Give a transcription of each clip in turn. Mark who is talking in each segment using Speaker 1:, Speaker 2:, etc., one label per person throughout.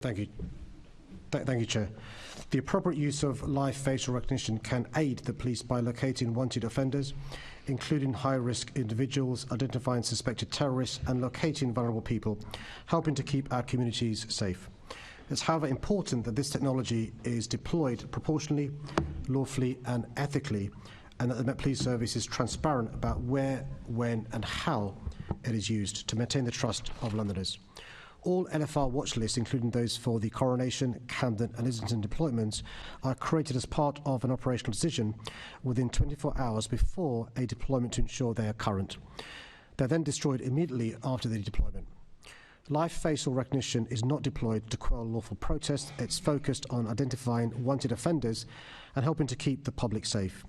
Speaker 1: Thank you. Thank you, Chair. The appropriate use of live facial recognition can aid the police by locating wanted offenders, including high-risk individuals, identifying suspected terrorists, and locating vulnerable people, helping to keep our communities safe. It's, however, important that this technology is deployed proportionally, lawfully, and ethically, and that the Met Police Service is transparent about where, when, and how it is used to maintain the trust of Londoners. All LFR watch lists, including those for the Coronation, Camden and Islington deployments, are created as part of an operational decision within 24 hours before a deployment to ensure they are current. They're then destroyed immediately after the deployment. Live facial recognition is not deployed to quell lawful protest. It's focused on identifying wanted offenders and helping to keep the public safe.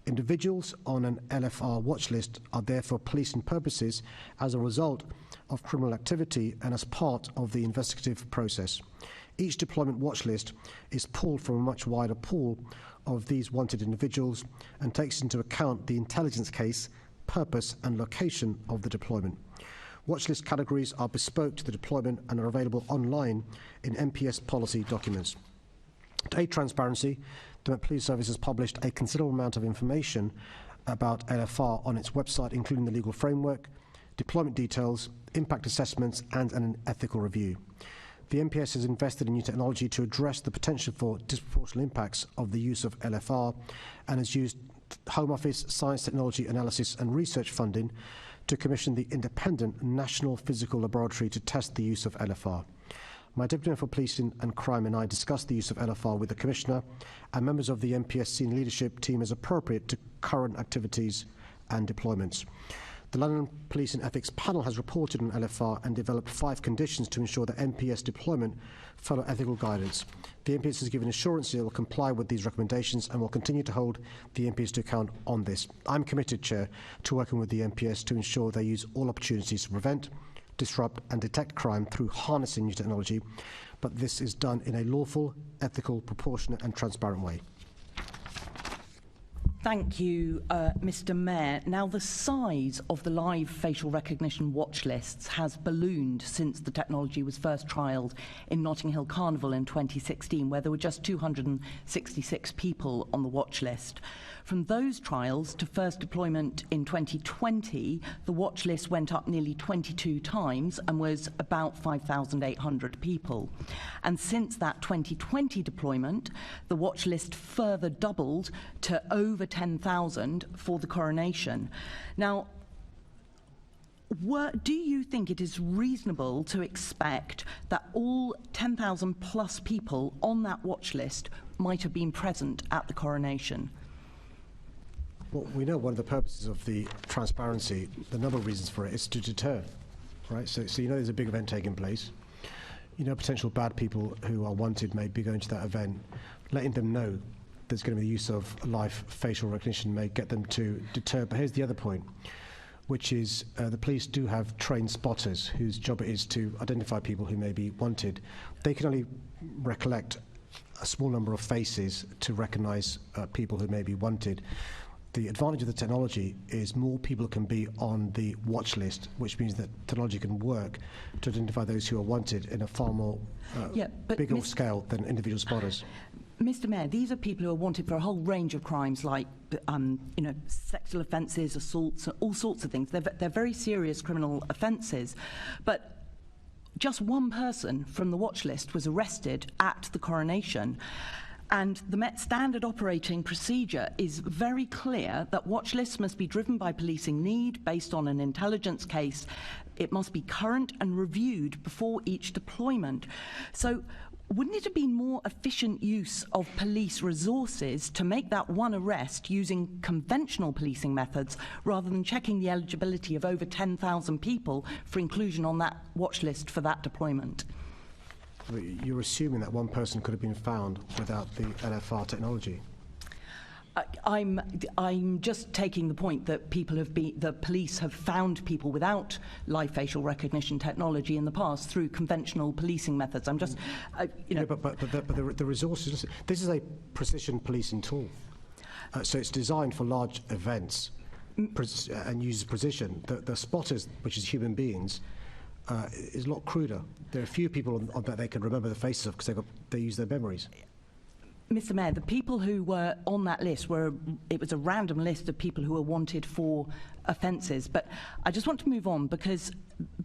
Speaker 1: Individuals on an LFR watch list are there for policing purposes as a result of criminal activity and as part of the investigative process. Each deployment watch list is pulled from a much wider pool of these wanted individuals and takes into account the intelligence case, purpose and location of the deployment. Watch list categories are bespoke to the deployment and are available online in MPS policy documents. To aid transparency, the Met Police Service has published a considerable amount of information about LFR on its website, including the legal framework, deployment details, impact assessments, and an ethical review. The MPS has invested in new technology to address the potential for disproportionate impacts of the use of LFR and has used Home Office Science, Technology, Analysis and Research funding to commission the independent National Physical Laboratory to test the use of LFR. My Deputy Mayor for Policing and Crime and I discussed the use of LFR with the Commissioner and members of the MPS senior leadership team as appropriate to current activities and deployments. The London Police and Ethics Panel has reported on LFR and developed 5 conditions to ensure that MPS deployment follow ethical guidance. The MPS has given assurance it will comply with these recommendations and will continue to hold the MPS to account on this. I'm committed, Chair, to working with the MPS to ensure they use all opportunities to prevent, disrupt and detect crime through harnessing new technology, but this is done in a lawful, ethical, proportionate and transparent way.
Speaker 2: Thank you, Mr. Mayor. Now, the size of the live facial recognition watch lists has ballooned since the technology was first trialled in Notting Hill Carnival in 2016, where there were just 266 people on the watch list. From those trials to first deployment in 2020, the watch list went up nearly 22 times and was about 5,800 people. And since that 2020 deployment, the watch list further doubled to over 10,000 for the Coronation. Now, do you think it is reasonable to expect that all 10,000 plus people on that watch list might have been present at the Coronation?
Speaker 1: Well, we know one of the purposes of the transparency, the number of reasons for it, is to deter, right? So you know there's a big event taking place. You know potential bad people who are wanted may be going to that event. Letting them know there's going to be the use of live facial recognition may get them to deter. But here's the other point, which is the police do have trained spotters whose job it is to identify people who may be wanted. They can only recollect a small number of faces to recognise people who may be wanted. The advantage of the technology is more people can be on the watch list, which means that technology can work to identify those who are wanted in a far more bigger scale than individual spotters.
Speaker 2: Mr. Mayor, these are people who are wanted for a whole range of crimes like, sexual offences, assaults, all sorts of things. They're very serious criminal offences. But just one person from the watch list was arrested at the Coronation. And the Met Standard Operating Procedure is very clear that watch lists must be driven by policing need based on an intelligence case. It must be current and reviewed before each deployment. So wouldn't it have been more efficient use of police resources to make that one arrest using conventional policing methods rather than checking the eligibility of over 10,000 people for inclusion on that watch list for that deployment?
Speaker 1: You're assuming that one person could have been found without the LFR technology.
Speaker 2: I'm just taking the point that the police have found people without live facial recognition technology in the past through conventional policing methods. I'm just,
Speaker 1: Yeah, but the resources. This is a precision policing tool, so it's designed for large events and uses precision. The spotters, which is human beings, is a lot cruder. There are a few people on that they can remember the faces of because they use their memories.
Speaker 2: Mr. Mayor, the people who were on that list it was a random list of people who were wanted for offences. But I just want to move on because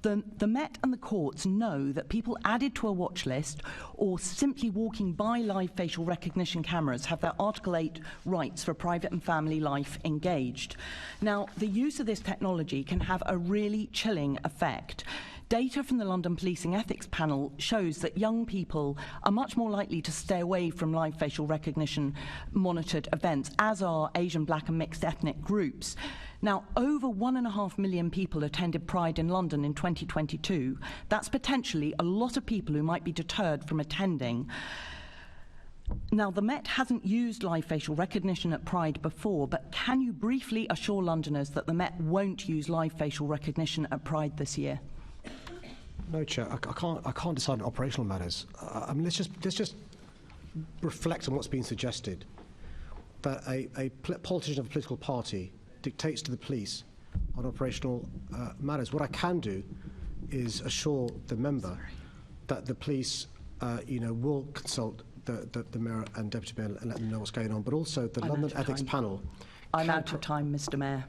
Speaker 2: the Met and the courts know that people added to a watch list or simply walking by live facial recognition cameras have their Article 8 rights for private and family life engaged. Now, the use of this technology can have a really chilling effect. Data from the London Policing Ethics Panel shows that young people are much more likely to stay away from live facial recognition monitored events, as are Asian, Black and mixed ethnic groups. Now, over 1.5 million people attended Pride in London in 2022. That's potentially a lot of people who might be deterred from attending. Now, the Met hasn't used live facial recognition at Pride before, but can you briefly assure Londoners that the Met won't use live facial recognition at Pride this year?
Speaker 1: No, Chair. I can't decide on operational matters. I mean, let's just reflect on what's been suggested. That a politician of a political party dictates to the police on operational matters. What I can do is assure the member that the police, will consult the mayor and deputy mayor and let them know what's going on. But also the London Ethics Panel.
Speaker 2: I'm out of time, Mr. Mayor.